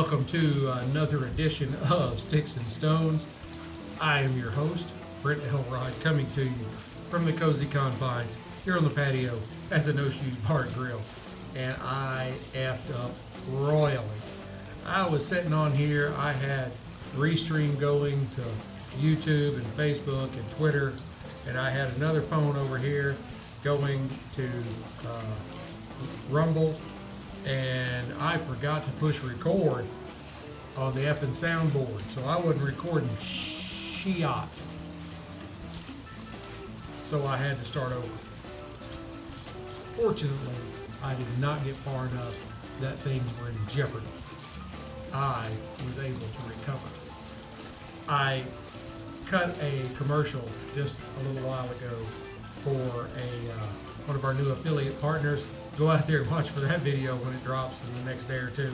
welcome to another edition of Sticks-n-Stonez. I am your host, Brent Elrod, coming to you from the cozy confines here on the patio at the No Shoes Bar and Grill. And I effed up royally. I was sitting on here, I had Restream going to YouTube and Facebook and Twitter, and I had another phone over here going to Rumble, and I forgot to push record on the effing soundboard, so I wasn't recording shit. So I had to start over. Fortunately, I did not get far enough that things were in jeopardy. I was able to recover. I cut a commercial just a little while ago for one of our new affiliate partners. Go out there and watch for that video when it drops in the next day or two.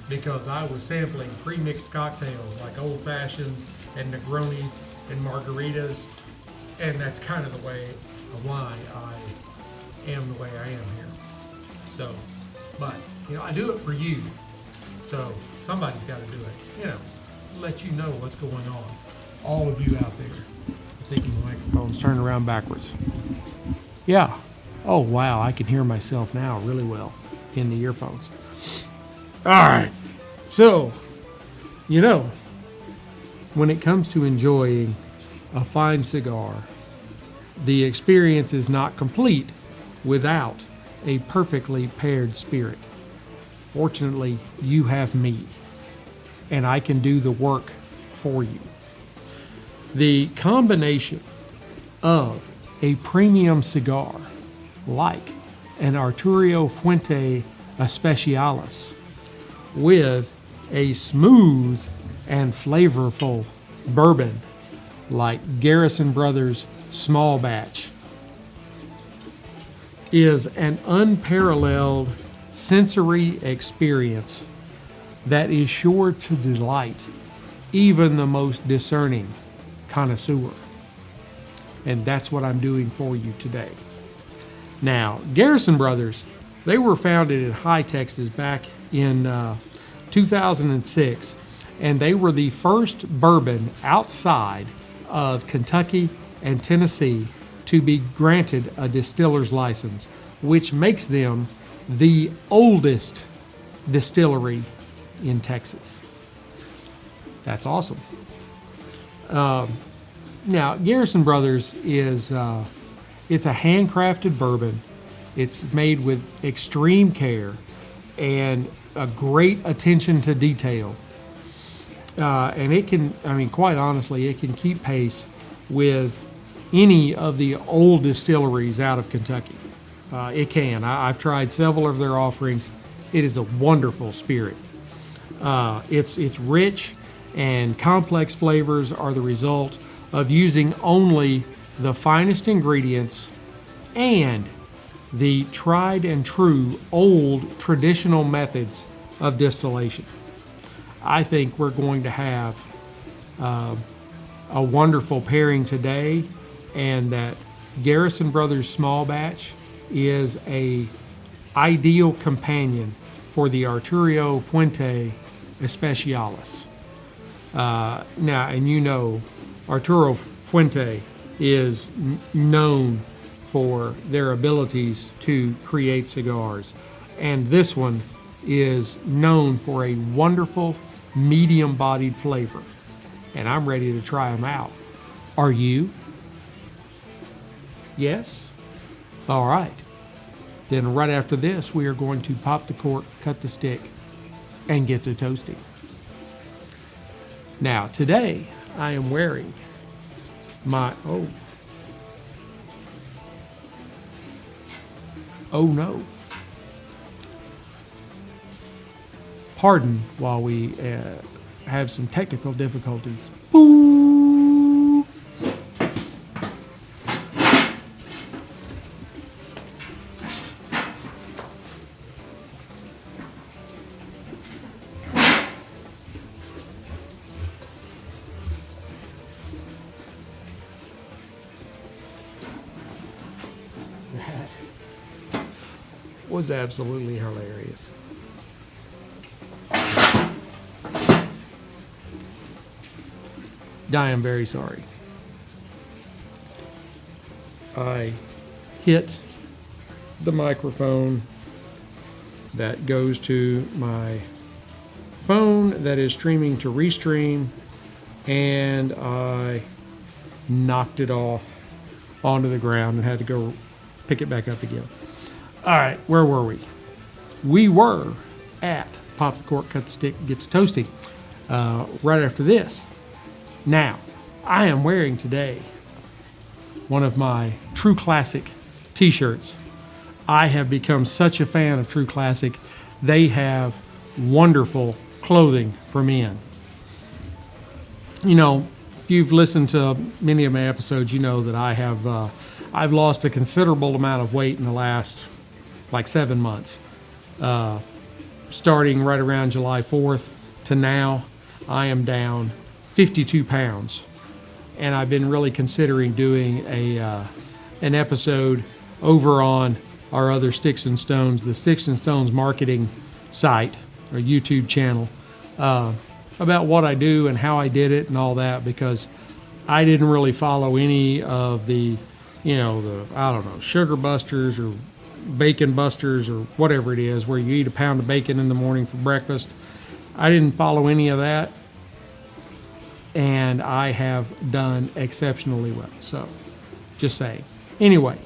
Because I was sampling pre-mixed cocktails like old fashions and Negronis and margaritas, and that's kind of the way why I am the way I am here. So, but I do it for you. So somebody's got to do it. Let you know what's going on. All of you out there. I think the microphone's turned around backwards. Yeah. Oh, wow, I can hear myself now really well in the earphones. All right. So, when it comes to enjoying a fine cigar, the experience is not complete without a perfectly paired spirit. Fortunately, you have me, and I can do the work for you. The combination of a premium cigar like an Arturo Fuente Especiales with a smooth and flavorful bourbon like Garrison Brothers Small Batch is an unparalleled sensory experience that is sure to delight even the most discerning connoisseur. And that's what I'm doing for you today. Now, Garrison Brothers, they were founded in High, Texas back in 2006, and they were the first bourbon outside of Kentucky and Tennessee to be granted a distiller's license, which makes them the oldest distillery in Texas. That's awesome. Now, Garrison Brothers is it's a handcrafted bourbon. It's made with extreme care and a great attention to detail. And it can, quite honestly, it can keep pace with any of the old distilleries out of Kentucky. It can. I've tried several of their offerings. It is a wonderful spirit. It's rich and complex flavors are the result of using only the finest ingredients and the tried and true old traditional methods of distillation. I think we're going to have a wonderful pairing today, and that Garrison Brothers Small Batch is a ideal companion for the Arturo Fuente Especiales. Now, and Arturo Fuente is known for their abilities to create cigars, and this one is known for a wonderful medium-bodied flavor, and I'm ready to try them out. Are you? Yes? All right. Then right after this, we are going to pop the cork, cut the stick, and get to toasting. Now, today, I am wearing my, oh no. Pardon while we have some technical difficulties. Boo! That was absolutely hilarious. I am very sorry. I hit the microphone that goes to my phone that is streaming to Restream, and I knocked it off onto the ground and had to go pick it back up again. All right, where were we? We were at Pop the Cork, Cut the Stick, Gets Toasty right after this. Now, I am wearing today one of my True Classic t-shirts. I have become such a fan of True Classic. They have wonderful clothing for men. You know, if you've listened to many of my episodes, you know that I have I've lost a considerable amount of weight in the last like 7 months. Starting right around July 4th to now, I am down 52 pounds. And I've been really considering doing an episode over on our other Sticks-n-Stonez, the Sticks-n-Stonez marketing site or YouTube channel, about what I do and how I did it and all that, because I didn't really follow any of the, I don't know, sugar busters or bacon busters or whatever it is, where you eat a pound of bacon in the morning for breakfast. I didn't follow any of that, and I have done exceptionally well. So, just saying. Anyway,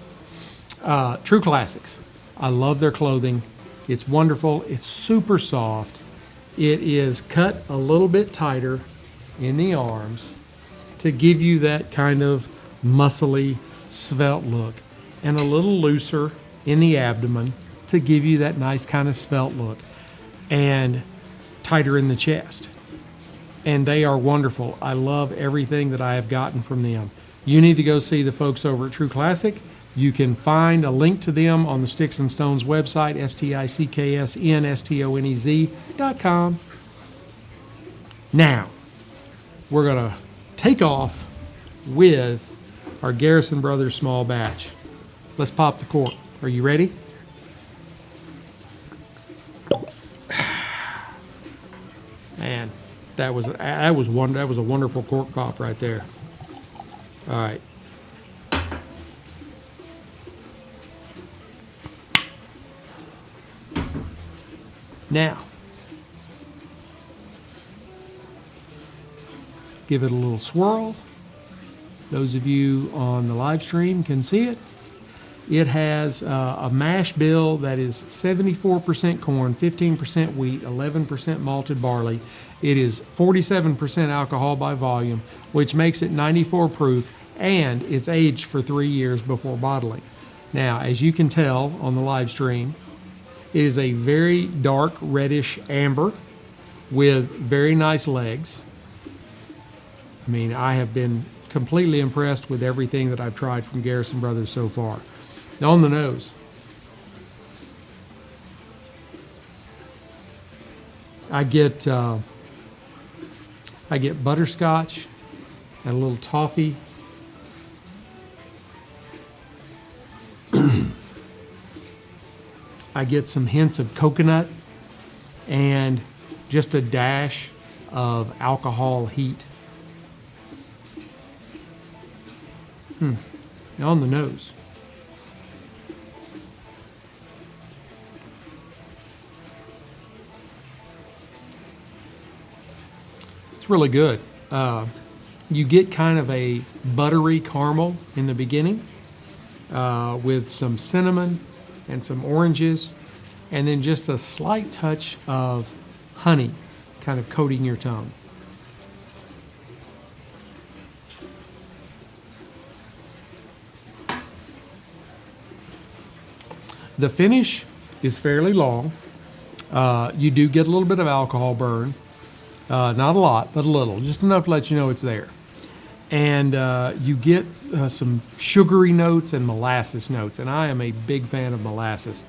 True Classics. I love their clothing. It's wonderful. It's super soft. It is cut a little bit tighter in the arms to give you that kind of muscly, svelte look, and a little looser in the abdomen to give you that nice kind of svelte look, and tighter in the chest. And they are wonderful. I love everything that I have gotten from them. You need to go see the folks over at True Classic. You can find a link to them on the Sticks-n-Stonez website, STICKSNSTONEZ.com. Now, we're going to take off with our Garrison Brothers small batch. Let's pop the cork. Are you ready? Man, that was a wonderful cork pop right there. All right. Now, give it a little swirl. Those of you on the live stream can see it. It has a mash bill that is 74% corn, 15% wheat, 11% malted barley. It is 47% alcohol by volume, which makes it 94 proof, and it's aged for 3 years before bottling. Now, as you can tell on the live stream, it is a very dark reddish amber with very nice legs. I mean, I have been completely impressed with everything that I've tried from Garrison Brothers so far. Now, on the nose, I get butterscotch and a little toffee. I get some hints of coconut and just a dash of alcohol heat. Now on the nose. It's really good. You get kind of a buttery caramel in the beginning with some cinnamon and some oranges, and then just a slight touch of honey kind of coating your tongue. The finish is fairly long. You do get a little bit of alcohol burn. Not a lot, but a little, just enough to let you know it's there. And you get some sugary notes and molasses notes, and I am a big fan of molasses.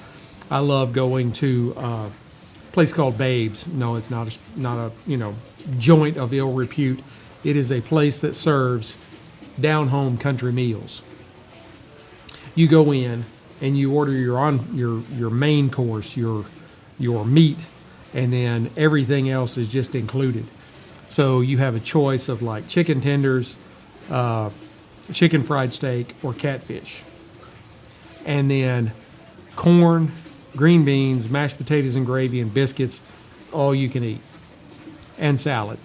I love going to a place called Babe's. No, it's not a joint of ill repute. It is a place that serves down-home country meals. You go in and you order your main course, your meat, and then everything else is just included. So you have a choice of like chicken tenders, chicken fried steak, or catfish. And then corn, green beans, mashed potatoes and gravy, and biscuits, all you can eat, and salad.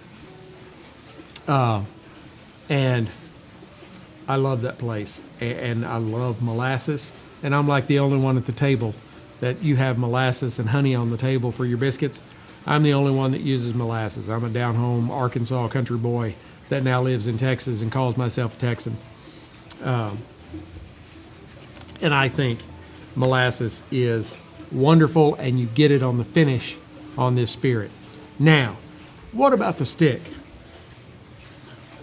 And I love that place, and I love molasses. And I'm like the only one at the table that you have molasses and honey on the table for your biscuits. I'm the only one that uses molasses. I'm a down-home Arkansas country boy that now lives in Texas and calls myself a Texan. And I think molasses is wonderful, and you get it on the finish on this spirit. Now, what about the stick?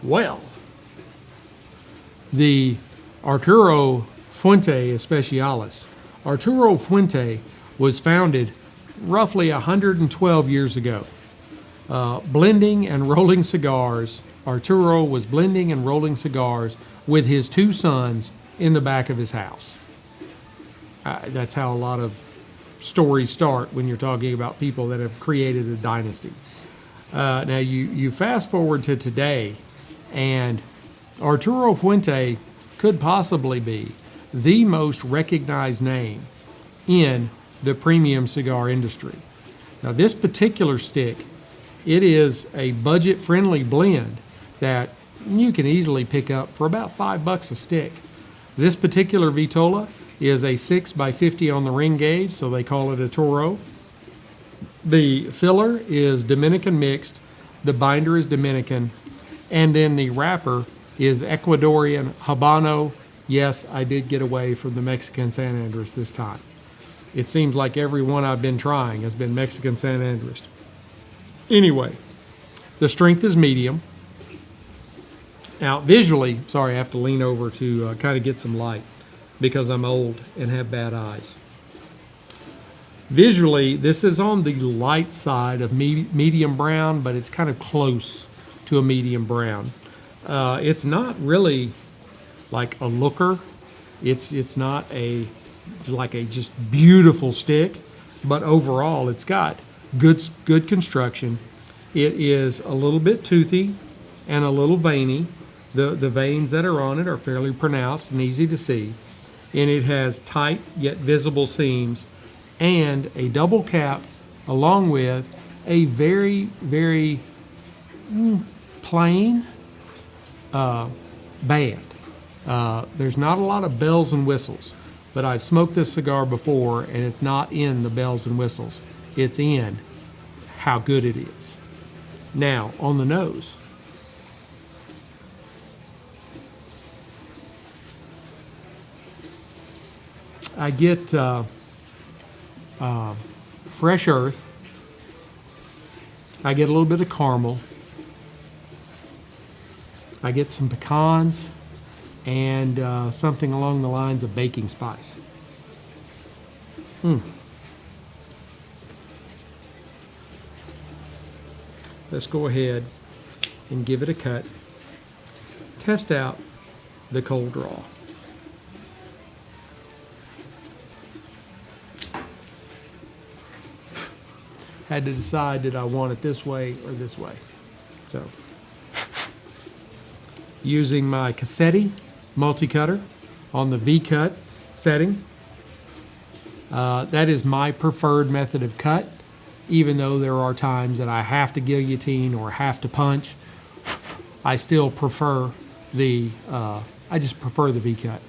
Well, the Arturo Fuente Especiales. Arturo Fuente was founded roughly 112 years ago. Blending and rolling cigars. Arturo was blending and rolling cigars with his two sons in the back of his house. That's how a lot of stories start when you're talking about people that have created a dynasty. Now you fast forward to today, and Arturo Fuente could possibly be the most recognized name in the premium cigar industry. Now this particular stick, it is a budget-friendly blend that you can easily pick up for about $5 a stick. This particular Vitola is a 6x50 on the ring gauge, so they call it a Toro. The filler is Dominican mixed, the binder is Dominican, and then the wrapper is Ecuadorian Habano. Yes, I did get away from the Mexican San Andres this time. It seems like every one I've been trying has been Mexican San Andres. Anyway, the strength is medium. Now, visually, sorry, I have to lean over to kind of get some light because I'm old and have bad eyes. Visually, this is on the light side of medium brown, but it's kind of close to a medium brown. It's not really like a looker. It's not like a just beautiful stick, but overall it's got good construction. It is a little bit toothy and a little veiny. The veins that are on it are fairly pronounced and easy to see. And it has tight yet visible seams and a double cap along with a very, very plain band. There's not a lot of bells and whistles, but I've smoked this cigar before, and it's not in the bells and whistles. It's in how good it is. Now, on the nose. I get fresh earth. I get a little bit of caramel. I get some pecans and something along the lines of baking spice. Let's go ahead and give it a cut. Test out the cold draw. Had to decide, did I want it this way or this way? So, using my Cassetti multi-cutter on the V-cut setting. That is my preferred method of cut, even though there are times that I have to guillotine or have to punch. I still prefer I just prefer the V-cut.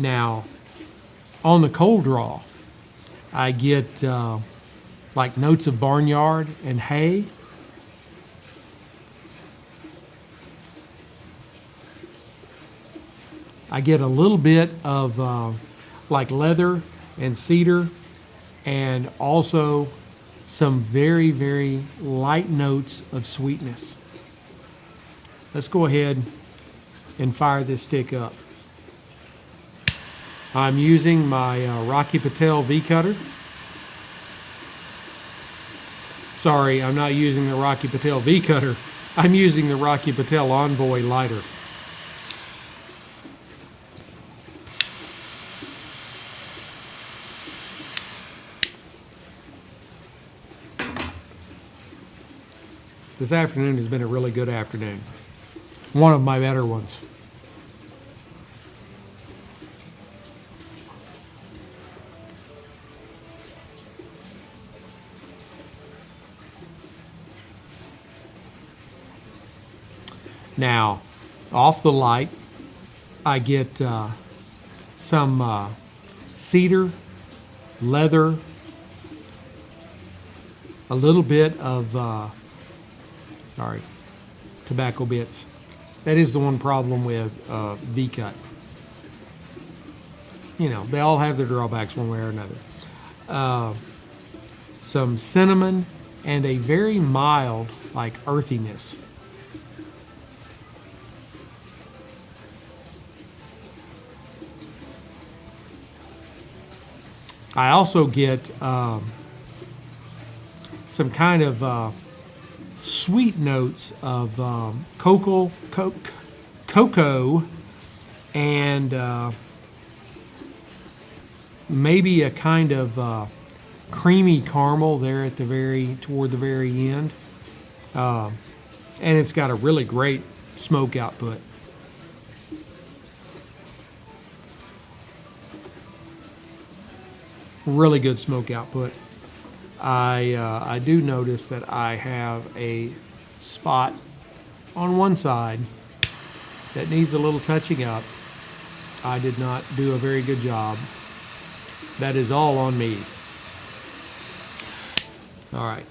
Now, on the cold draw, I get like notes of barnyard and hay. I get a little bit of like leather and cedar, and also some very, very light notes of sweetness. Let's go ahead and fire this stick up. I'm using my Rocky Patel V-cutter. Sorry, I'm not using the Rocky Patel V-cutter. I'm using the Rocky Patel Envoy lighter. This afternoon has been a really good afternoon. One of my better ones. Now, off the light, I get some cedar, leather, a little bit of, tobacco bits. That is the one problem with V-cut. You know, they all have their drawbacks one way or another. Some cinnamon and a very mild, like, earthiness. I also get some kind of sweet notes of cocoa, and maybe a kind of creamy caramel there at toward the very end, and it's got a really great smoke output. Really good smoke output. I do notice that I have a spot on one side that needs a little touching up. I did not do a very good job. That is all on me. All right.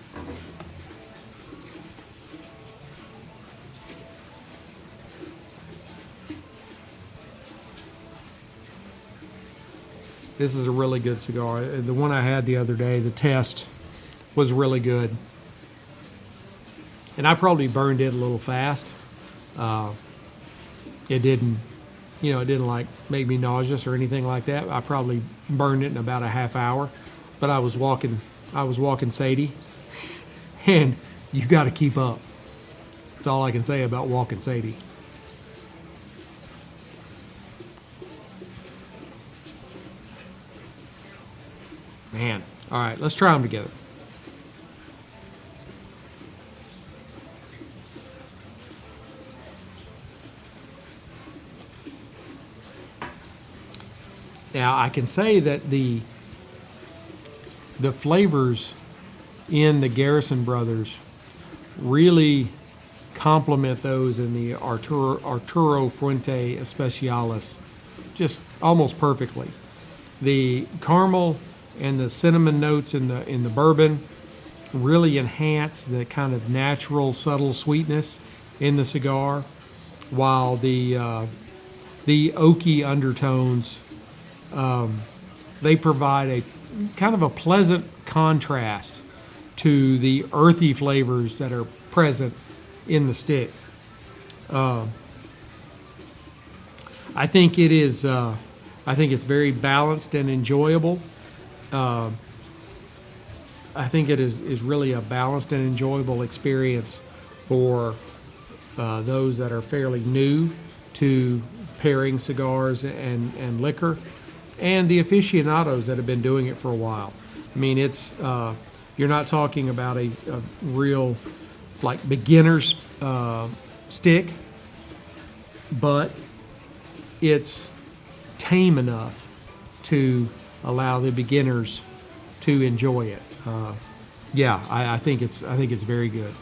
This is a really good cigar. The one I had the other day, the test, was really good. And I probably burned it a little fast. It didn't, it didn't like make me nauseous or anything like that. I probably burned it in about a half hour. But I was walking Sadie, and you got to keep up. That's all I can say about walking Sadie. Man, all right, let's try them together. Now, I can say that the flavors in the Garrison Brothers really complement those in the Arturo Fuente Especiales just almost perfectly. The caramel and the cinnamon notes in the bourbon really enhance the kind of natural, subtle sweetness in the cigar, while the oaky undertones, they provide a kind of a pleasant contrast to the earthy flavors that are present in the stick. I think it is. I think it's very balanced and enjoyable. I think it is really a balanced and enjoyable experience for those that are fairly new to pairing cigars and liquor, and the aficionados that have been doing it for a while. I mean, it's you're not talking about a real like beginner's stick, but it's tame enough to allow the beginners to enjoy it. I think it's very good.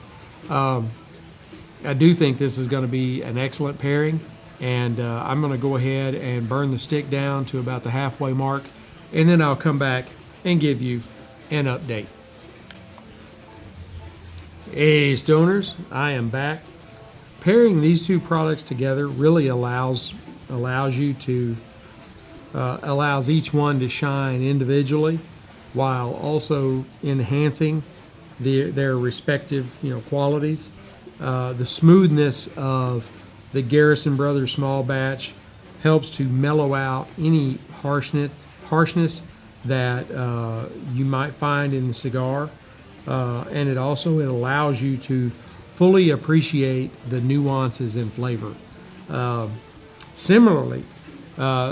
I do think this is going to be an excellent pairing, and I'm going to go ahead and burn the stick down to about the halfway mark, and then I'll come back and give you an update. Hey Stoners, I am back. Pairing these two products together really allows each one to shine individually, while also enhancing their respective qualities. The smoothness of the Garrison Brothers small batch helps to mellow out any harshness that you might find in the cigar, and it allows you to fully appreciate the nuances in flavor. Similarly,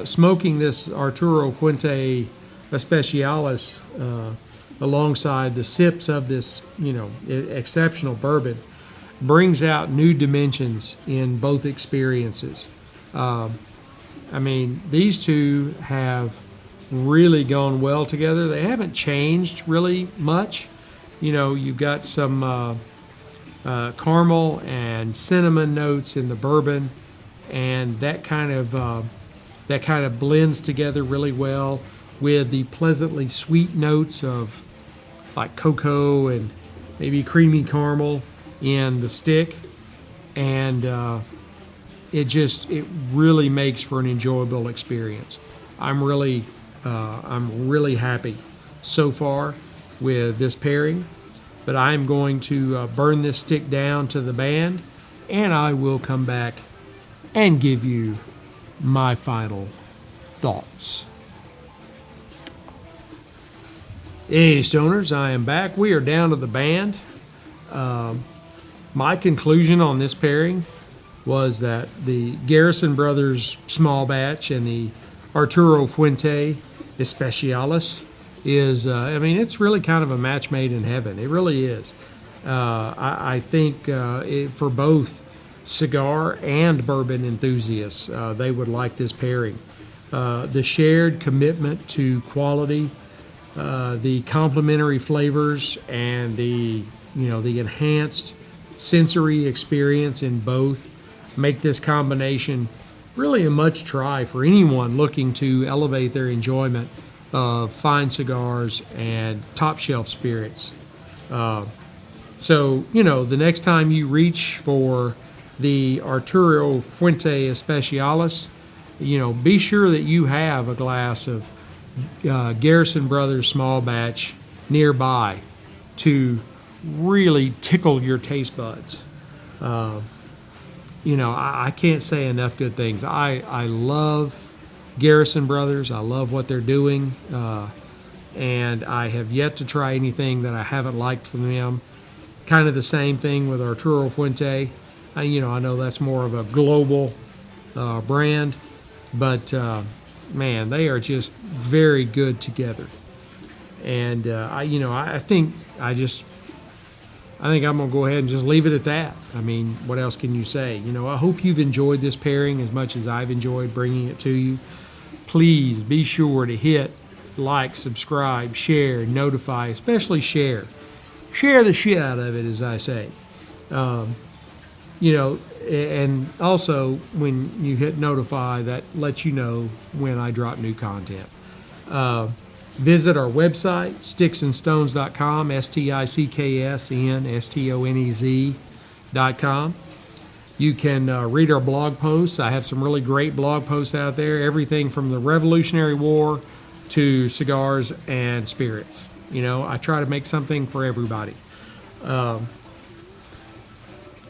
smoking this Arturo Fuente Especiales alongside the sips of this exceptional bourbon brings out new dimensions in both experiences. I mean, these two have really gone well together. They haven't changed really much. You know, you've got some caramel and cinnamon notes in the bourbon, and that kind of blends together really well with the pleasantly sweet notes of like cocoa and maybe creamy caramel in the stick, and it really makes for an enjoyable experience. I'm really happy so far with this pairing, but I'm going to burn this stick down to the band, and I will come back and give you my final thoughts. Hey, Stoners, I am back. We are down to the band. My conclusion on this pairing was that the Garrison Brothers small batch and the Arturo Fuente Especiales is, it's really kind of a match made in heaven. It really is. I think for both cigar and bourbon enthusiasts, they would like this pairing. The shared commitment to quality, the complementary flavors, and the enhanced sensory experience in both make this combination really a must try for anyone looking to elevate their enjoyment of fine cigars and top shelf spirits. So, the next time you reach for the Arturo Fuente Especiales, be sure that you have a glass of Garrison Brothers small batch nearby to really tickle your taste buds. I can't say enough good things. I love Garrison Brothers. I love what they're doing, and I have yet to try anything that I haven't liked from them. Kind of the same thing with Arturo Fuente. I know that's more of a global brand, but man, they are just very good together. And I think I'm going to go ahead and just leave it at that. I mean, what else can you say? I hope you've enjoyed this pairing as much as I've enjoyed bringing it to you. Please be sure to hit like, subscribe, share, notify, especially share. Share the shit out of it, as I say. And also when you hit notify, that lets you know when I drop new content. Visit our website, Sticks-n-Stonez.com, Sticks-n-Stonez.com. You can read our blog posts. I have some really great blog posts out there, everything from the Revolutionary War to cigars and spirits. I try to make something for everybody.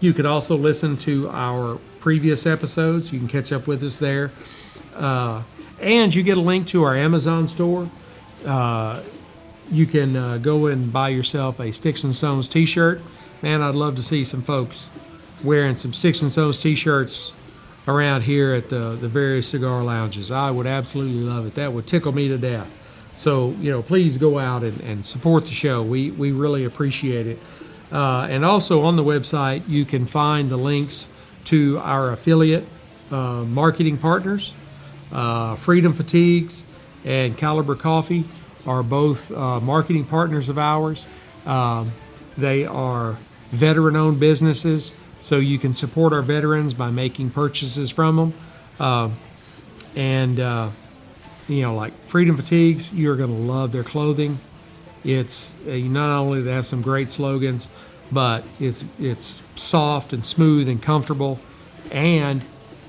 You can also listen to our previous episodes. You can catch up with us there. And you get a link to our Amazon store. You can go and buy yourself a Sticks-n-Stonez t-shirt. Man, I'd love to see some folks wearing some Sticks-n-Stonez t-shirts around here at the various cigar lounges. I would absolutely love it. That would tickle me to death. So, please go out and support the show. We really appreciate it. And also on the website, you can find the links to our affiliate marketing partners. Freedom Fatigues and Caliber Coffee are both marketing partners of ours. They are veteran-owned businesses, so you can support our veterans by making purchases from them. Like Freedom Fatigues, you're going to love their clothing. It's not only they have some great slogans, but it's soft and smooth and comfortable, and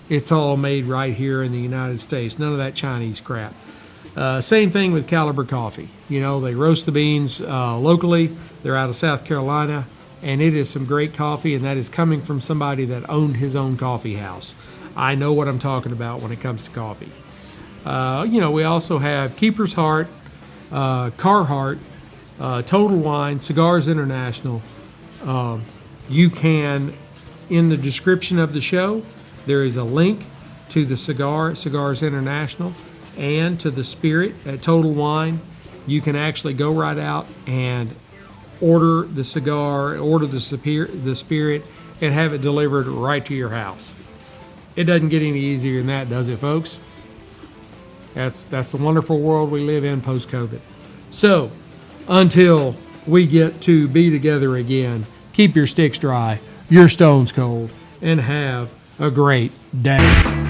it's all made right here in the United States. None of that Chinese crap. Same thing with Caliber Coffee. They roast the beans locally. They're out of South Carolina, and it is some great coffee, and that is coming from somebody that owned his own coffee house. I know what I'm talking about when it comes to coffee. We also have Keeper's Heart, Carhartt, Total Wine, Cigars International. You can, in the description of the show, there is a link to the Cigars International, and to the Spirit at Total Wine. You can actually go right out and order the cigar, order the Spirit, and have it delivered right to your house. It doesn't get any easier than that, does it, folks? That's the wonderful world we live in post-COVID. So, until we get to be together again, keep your sticks dry, your stones cold, and have a great day.